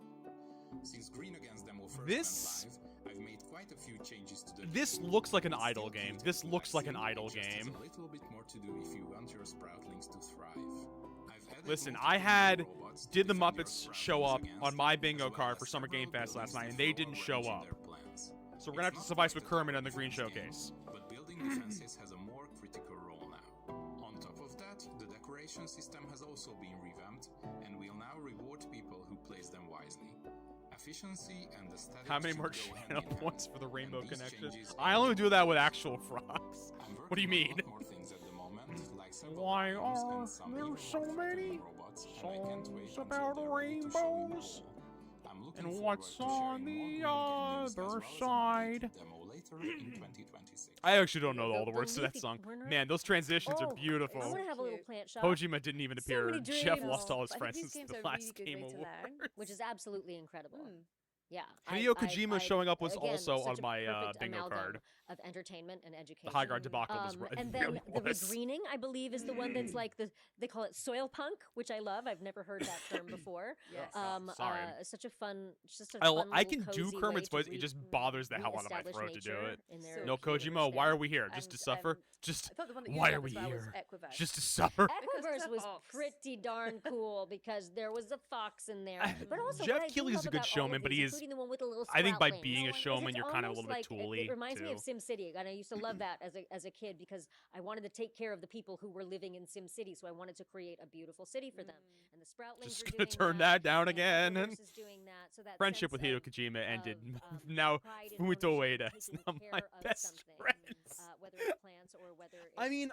Since Green Again's demo first This- went live, I've made quite a few changes to the This game. looks like an It's idle still game. cute This and looks like an relaxing, idle it just has game. a little bit more to do if you want your sproutlings to thrive. I've added Listen, multiple I had new robots to did the defend your Muppets show sproutlings up against, on my as bingo well card as for Summer Game several Fest last buildings night, to and they throw didn't a show wrench in up. their plans. So we're gonna have to It's suffice not with quite a Kermit on the green defense showcase. game, but building defenses has a more critical role now. On top of that, the decoration system has also been revamped, and will now reward people who place them wisely. Efficiency and aesthetics How many should more go hand channel in hand, points for the Rainbow and these Connection? changes I only do that with actual frogs. What do you mean? more things at the moment, like several Why items are and some there even so more many threatening robots, and I can't wait songs until about they're ready to show you rainbows? all. I'm looking And forward what's to on sharing the more Green Again news as well other as an updated side? demo later in 2026. I actually don't know all the The words to that leafy song. corner? Man, those transitions Oh, are beautiful. I want to have a little plant shop. Kojima didn't even So appear. many Jeff dreams. lost all his But I friends think these since games the are a last really good Game way to Award. learn. Which is absolutely incredible. Yeah. Hideo Kojima showing up was also such on a my perfect bingo amalgam card. Of entertainment and education. High Guard debacle was right. And then the regreening, I believe, is the one that's like they call it soil punk, which I love. I've never heard that term before. Yes. Sorry. Such a fun, just a I fun can little do cozy Kermit's way voice. to It just bothers the hell out of my reestablish throat to do nature it. in their No, cute Kojima, why are we here? And, Just to suffer? Just I thought the one that you why had are we as well was here? Equiverse. Just to suffer? Equiverse was pretty darn cool because there was a fox in there. But also, Jeff what I do Keighley's love a good about all showman, of but these, he is. including the one with the little I think by sproutlings, being a is showman, it's you're kind of a little almost bit like- tooly. It reminds me too. of SimCity, and I used to love that as a kid because I wanted to take care of the people who were living in SimCity, so I wanted to create a beautiful city for them. And the sproutlings Just are gonna doing turn that down again. Equiverse is doing that, so that Friendship sense with Hideo of- Kojima ended. of, Now pride in Fumito ownership Ueda and is taking now my care of best something, friend. whether it's plants or whether it's I mean,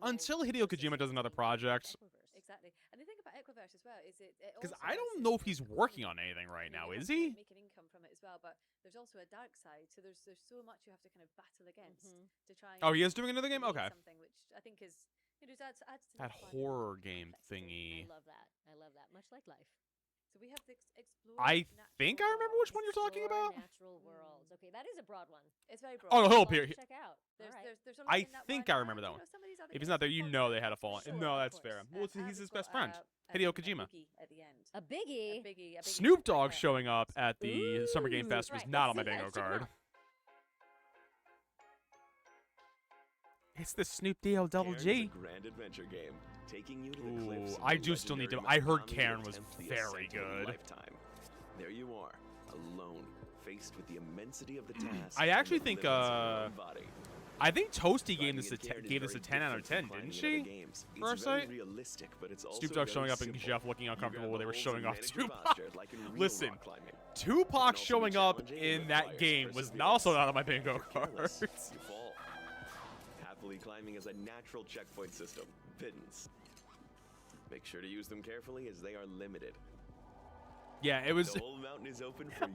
until Hideo Kojima does another project, Exactly. And the thing about Equiverse as well is it because also I has don't this know if he's kind of working on anything right now, is he? make an income from it as well, but there's also a dark side. So there's so much you have to kind of battle against to try. Oh, he is doing another game? create Okay. Something which I think is adds to That the fun and horror game complexity. thingy. I love that. I love that. Much like life. So we have to explore. I think I remember which one you're talking Explore about. natural worlds. Okay, that is a broad one. It's very broad. Oh, he'll I'll appear. check out. There's a lot I in that think one, I remember and, that one. some of these other If he's games not there, have you fun know with they it. had a fall. Sure, No, of that's course. fair. Well, And he's his it's got best friend, a Hideo Kojima. biggie at the end. A biggie. A biggie. Snoop Dogg showing up at the Summer Game Ooh, Fest was right, not on let's my see, bingo let's check it card. out. It's the Snoop D-O double Cairn G. is a grand adventure game, taking you to the cliffs Ooh, of I the do still need to. legendary I heard Mount Tommy Cairn that was tempt the very ascent of a good. lifetime. There you are, alone, faced with the immensity of the task. I and actually the think limits of your own body. I think Toasty Climbing gave this in Cairn is gave this a very 10 out of different 10, from didn't climbing in she? other games. For our It's very site. realistic, but it's also Snoop Dogg showing very up and simple. Jeff looking You uncomfortable grab while they the were holds showing and off manage your Tupac. posture like in real Listen, rock climbing. Tupac also be showing up challenging in and that requires game was perseverance. also not on my bingo If you're card. careless, you fall. Happily climbing is a natural checkpoint system. Pittance. Make sure to use them carefully as they are limited. Yeah, it was. The whole mountain is open for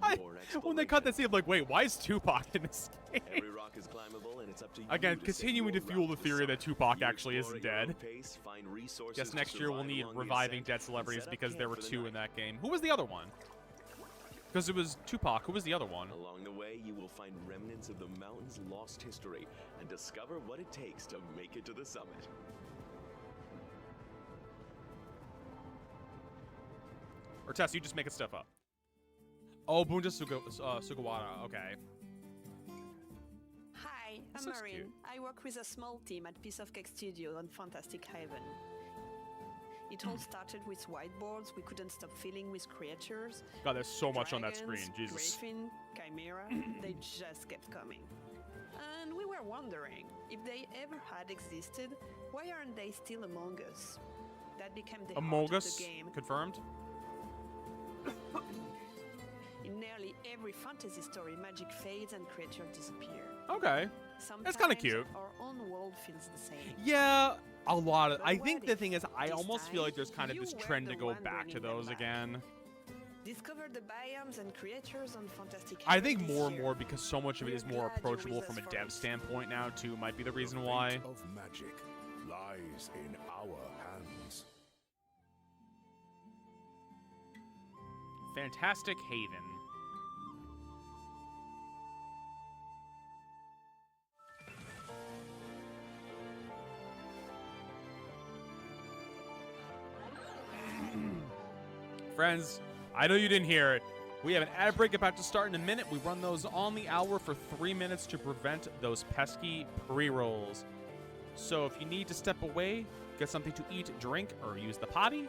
your When they cut that scene, I'm like, wait, why is Tupac in this game? Every rock is climbable, and it's up to you Again, to continuing to set fuel your the theory route that to Tupac You actually isn't explore at your dead. own pace, find resources Guess to next year we'll survive need along the reviving ascent, dead and celebrities set up because there camp were for the 2 in night. that game. Who was the other one? Because it was Tupac. Who was the other one? Along the way, you will find remnants of the mountain's lost history and discover what it takes to make it to the summit. Or Tess, you just making stuff up. Oh, Bunja Sugawara. Okay. Hi, This I'm looks Marin. cute. I work with a small team at Piece of Cake Studio on Fantastic Haven. It all started with whiteboards we couldn't stop filling with creatures. God, there's so much on that Dragons, screen. Jesus. Griffin, Chimera, they just kept coming. And we were wondering, if they ever had existed, why aren't they still among us? That became the Among heart Us? of the game. Confirmed? In nearly every fantasy story, magic fades and creatures disappear. Okay. That's kind of cute. Our own world feels the same. Yeah, a lot of. But I what think the if thing is, I this almost feel like there's kind of you this were trend the to go one back to bringing them those back? again. Discover the biomes and creatures on Fantastic I Haven think this more and year. more because so much of it is more We're glad you're approachable with from a us for dev it. standpoint now too. Might be the reason The why. fate of magic lies in our hands. Fantastic Haven. Friends, I know you didn't hear it. We have an ad break about to start in a minute. We run those on the hour for 3 minutes to prevent those pesky pre-rolls. So if you need to step away, get something to eat, drink, or use the potty,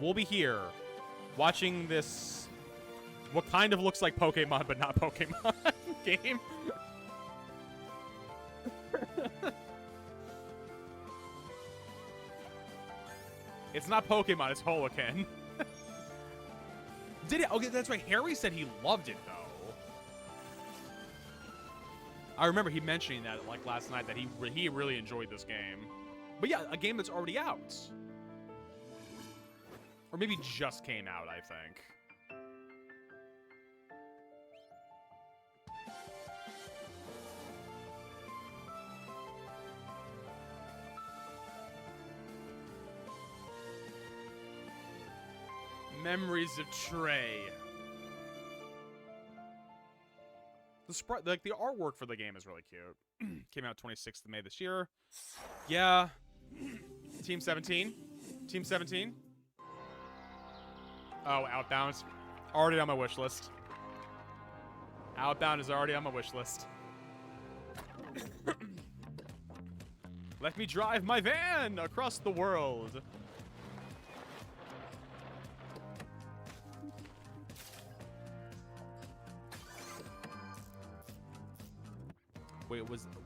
we'll be here watching this, what kind of looks like Pokemon, but not Pokemon game. It's not Pokemon, it's Holoken. Did it? Okay, that's right. Harry said he loved it, though. I remember he mentioning that like last night that he really enjoyed this game. But yeah, a game that's already out. Or maybe just came out, I think. Memories of Trey. The sprite, like the artwork for the game is really cute. Came out 26th of May this year. Yeah. Team 17. Team 17. Oh, Outbound. Already on my wish list. Outbound is already on my wish list. Let me drive my van across the world.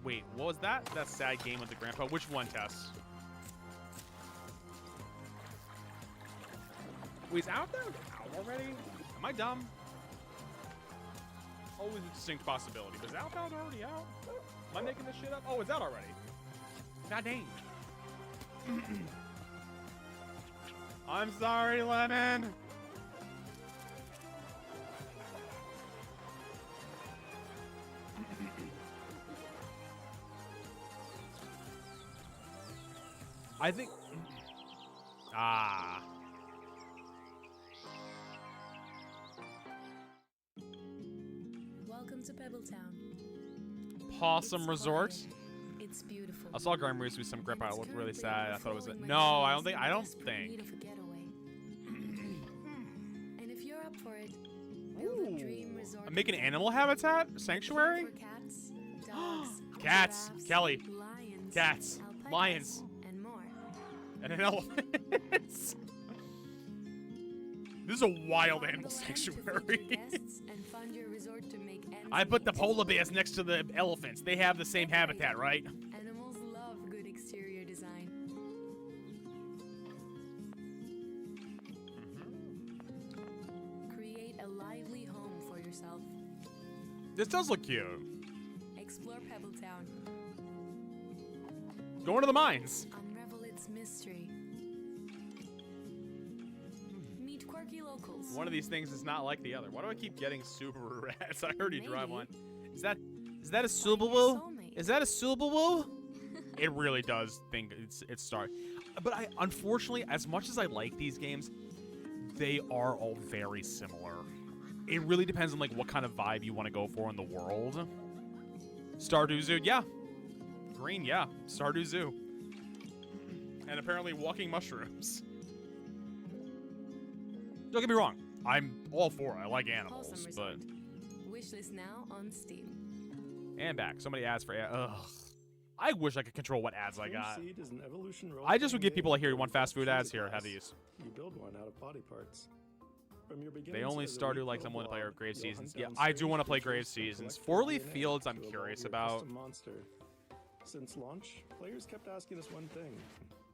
Wait, what was that? That sad game with the grandpa? Which one, Tess? Wait, is Outbound out already? Am I dumb? Always a distinct possibility. But is Outbound already out? Am I making this shit up? Oh, it's out already. God dang. I'm sorry, Lemon. I think... Ah. Welcome to Pebbletown. Possum It's Resort. quiet. It's beautiful. I saw Graham Reese with some grandpa. It looked really Currently sad. I thought it was... overflowing No, with I don't think... animals I in don't desperate need think. of a getaway. And if you're up for it, build a dream resort. Make an animal habitat? Sanctuary? For cats, dogs, Cats. giraffes, Kelly. lions, Cats. alpacas, Lions. and more. And an elephant. This is a wild animal sanctuary. Guests and fund your resort to make ends I put the meet. polar bears next to the elephants. They have the same habitat, right? Animals love good exterior design. Create a lively home for yourself. This does look cute. Explore Pebbletown. Going to the mines. Unravel its mystery. Meet quirky quirky locals. One of these things is not like the other. Why do I keep getting Subaru ads? I already drive one. Is that a Subaru? Is that a Subaru? It really does think it's Star. But unfortunately, as much as I like these games, they are all very similar. It really depends on like what kind of vibe you want to go for in the world. Stardew Zoo, yeah. Green, yeah. Stardew Zoo. And apparently walking mushrooms. Don't get me wrong. I'm all for it. I like animals, but... Wishlist now on Steam. And back. Somebody asked for... Ugh. I wish I could control what ads I got. Seed is an evolution I just would give role-playing people like, here, you game want where fast food choose a ads? Here, have class. these. You build one out of body parts. From your They beginnings only as a Stardew weak like little someone to play our blob, Grave you'll Seasons. hunt Yeah, down I do strange want to play creatures Grave and Seasons. collect Four-Leaf DNA Fields, I'm to evolve curious your about. custom monster. Since launch, players kept asking us one thing.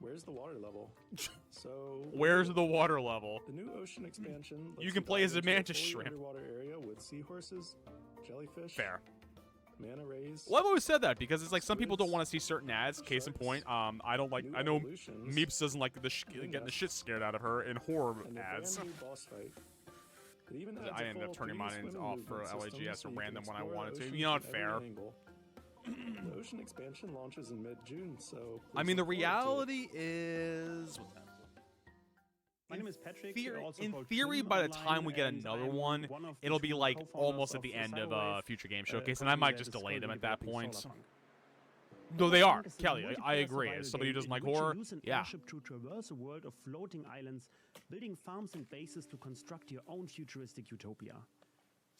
Where's the water level? So Where's the water level? the new ocean expansion You lets can play dive as a into mantis fully shrimp. underwater area with seahorses, jellyfish, Fair. manta rays. Well, I've always said that because it's like some people don't want to see certain ads. Case in point, I don't like. I know Meeps doesn't like getting the shit scared out of her in horror and a ads. brand new boss fight. It even adds I a ended up full turning 3D mine swimming off for movement LAG system as so a you can random when I explore wanted the to. ocean You know, from it's every fair. angle. The ocean expansion launches in mid-June, so I please mean, the look forward to it. reality is. What's that? My name is Patrick. also In called theory, Kim by the online, time we get and another I'm one, of the it'll be two like co-founders almost at the end of Cyberwave, Future Game a Showcase, and I company might that just is delay them currently at that developing point. Solarpunk. No, they are. Solarpunk is a Kelly, I multiplayer agree. survival As somebody who game doesn't in like which you horror, use an yeah. airship to traverse a world of floating islands, building farms and bases to construct your own futuristic utopia.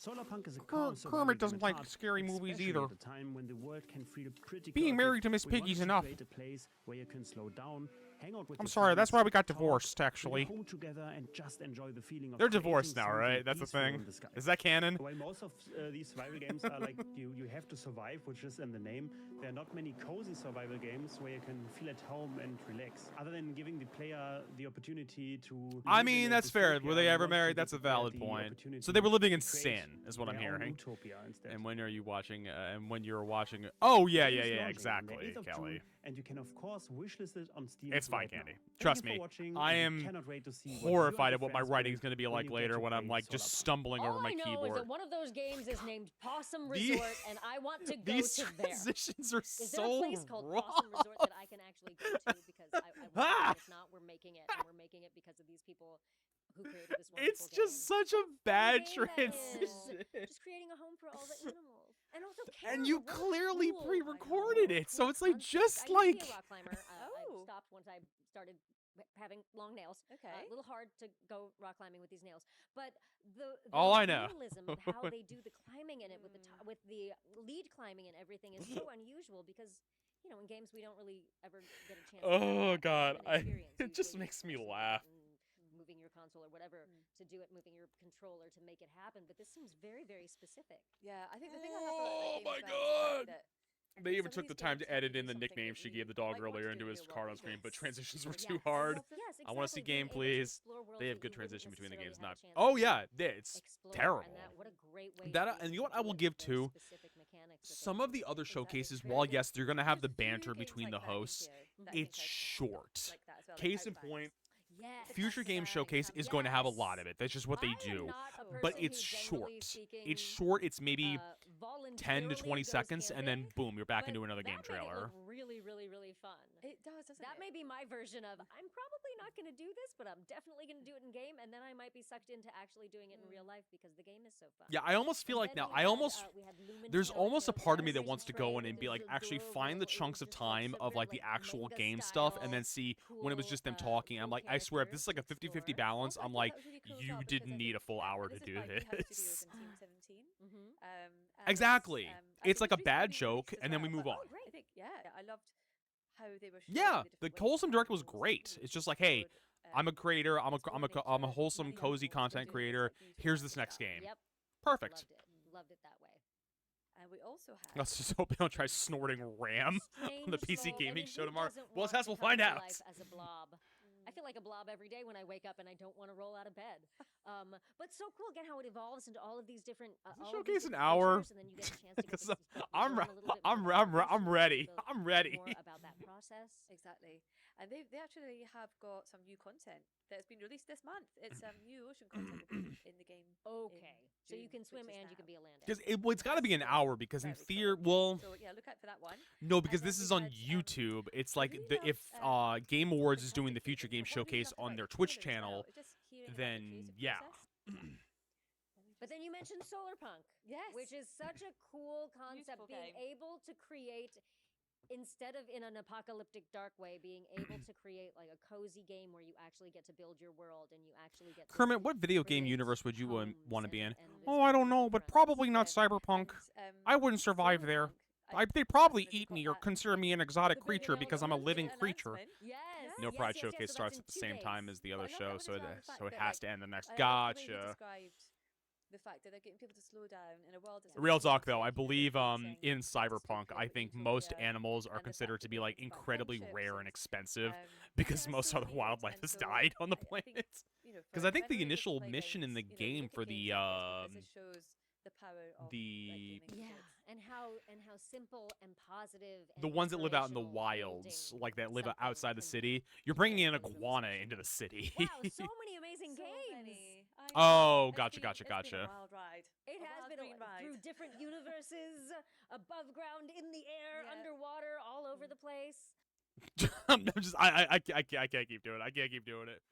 Solarpunk is a calm survival Kermit game doesn't at like heart, scary movies especially either. at a time when the world can feel pretty Being chaotic. married to Miss We wanted Piggy's to enough. create a place where you can slow down, hang out with I'm your sorry, that's friends, why we got talk, divorced, build a actually. home together and just enjoy the feeling of They're creating divorced now, something right? That's the peaceful thing. in the sky. Is that canon? While most of these survival games are like you have to survive, which is in the name, there are not many cozy survival games where you can feel at home and relax. Other than giving the player the opportunity to. I live in mean, a that's fair. dystopia, Were they we ever want to married? give That's a the player valid the point. opportunity So they were living in to create sin, is what I'm their own hearing. utopia instead. And when are you watching? And when you're watching? Oh yeah, It yeah, is yeah, launching on the exactly, 8th of Kelly. June, and you can of course wishlist it on Steam. It's fine, right Candy. now. Trust Thank you me. for watching, I and we am cannot wait to see what you horrified and at your what my friends writing's build going to be when like you get later to when I'm play like just Solarpunk. stumbling over All my I know keyboard. is that one of those games is named Possum These- Resort, and I want to go These to there. transitions are Is there so a place called wrong. Possum Resort that I can actually go to? Because I want to, and if not, we're making it, and we're making it because of these people who created this wonderful It's just such a bad transition. Just creating a home for all the animals, and also And you Carol, what clearly cool. pre-recorded it, so it's like Concept. just I like. used to be a rock climber. I stopped once I started having long nails. Okay. A little hard to go rock climbing with these nails, but the All I know. realism of how they do the climbing in it with with the lead climbing and everything is so unusual because you know in games we don't really ever get a chance. Oh to God, have an experience. it just makes me laugh. Moving your console or whatever to do it, moving your controller to make it happen. But this seems very, very specific. Yeah, I think the thing I love about that game my as well is the fact that They even some of took the these time games to have edit to in do the something nickname that she you gave the dog might want earlier to into do in his real card world on screen, but because- transitions were Yes. too hard. Yes, I want to see exactly. Being game, able to please. explore worlds They have that good you wouldn't transition between the games. necessarily Not. have a Oh chance yeah, to it's explore, terrible. and that, what a great way That to and you know what I do will it give with very to specific mechanics with some it. of the other Exactly. showcases. Very While good. yes, you're gonna have the There's few banter games between like the that in hosts. here that I It's think are short. like that as well, like Case in Outback. point. Yes. Future Game Showcase is going to have a lot of it. That's just what they do. But it's short. It's short. It's maybe 10 to 20 seconds, and then boom, you're back into another game That made it trailer. look really, really, really fun. It does, doesn't That it? may be my version of I'm probably not going to do this, but I'm definitely going to do it in game, and then I might be sucked into actually doing it in real life because the game is so fun. Yeah, I almost feel like now there's almost a part of me that wants to go in and be like actually find the chunks of time of like the actual game stuff and then see when it was just them talking. I'm like, I swear if this is like a 50-50 balance, I'm like, you didn't need a full hour to do this. Exactly. It's like a bad joke, and then we move on. I think, yeah, I loved how they were. Yeah, the wholesome direct was great. It's just like, hey, I'm a creator. I'm a wholesome, cozy content creator. Here's this next game. Yep. Perfect. Loved it that way. And we also had. Let's just hope they don't try snorting RAM on the PC gaming show tomorrow. Well, as we'll find out. Life as a blob. I feel like a blob every day when I wake up and I don't want to roll out of bed. But so cool again how it evolves into all of these different. Showcase an hour. And then you get a chance to get I'm ready. I'm ready. more about that process. Exactly. And they actually have got some new content that's been released this month. It's new ocean content will be in the game. Okay, so you June, can swim which is and you now. can be a land Because animal. it's got to be an hour because in Very theory, cool. well, So yeah, look out for that one. no, because And this then is we on had, YouTube. It's like really if loved, Game Awards is doing the Fantastic Future Freedom, Game but what I really Showcase loved on about their the Twitch trailer as channel, well, just hearing about the then creative yeah. process. But then you mentioned Solarpunk. Yes. Which is such a cool concept, Beautiful being game. able to create, instead of in an apocalyptic dark way, being able to create like a cozy game where you actually get to build your world and you actually get to Kermit, what video game create universe would you want to be in? and Oh, I don't know, but probably not Yeah. Cyberpunk. And, I wouldn't survive there. They'd probably eat me or consider me an exotic creature because I'm a living creature. Yes. No yes, Pride yes, Showcase yes, so starts that's at the in 2 same time days. as the other I love show, that so one it as well, the fact so it that, has like, to end the next. I love the way he Gotcha. described the fact that they're getting people to slow down in a world that's Real so talk though, I chaotic, believe confusing, in it's Cyberpunk, dystopia, I but think most utopia, animals are and the considered fact to that be they like think about incredibly friendships rare and expensive yeah, because that's most so other neat, wildlife and has so died on the I planet. think, you know, Because for I think the anyone who initial play mission in games, the you know, you game look for at the games like this because it shows the power of gaming for Yeah, kids. and how simple and positive. And the ones that live out in the inspirational wilds, building like that live something outside the can city, you're bringing in an in iguana into the city. Wow, so many amazing So games. many. I know. Oh, It's gotcha, been- gotcha, It's been a gotcha. wild ride. It A has wild been green ride. through different universes, above ground, in the air, Yeah. underwater, all over the place. I'm just, I can't keep doing it. I can't keep doing it.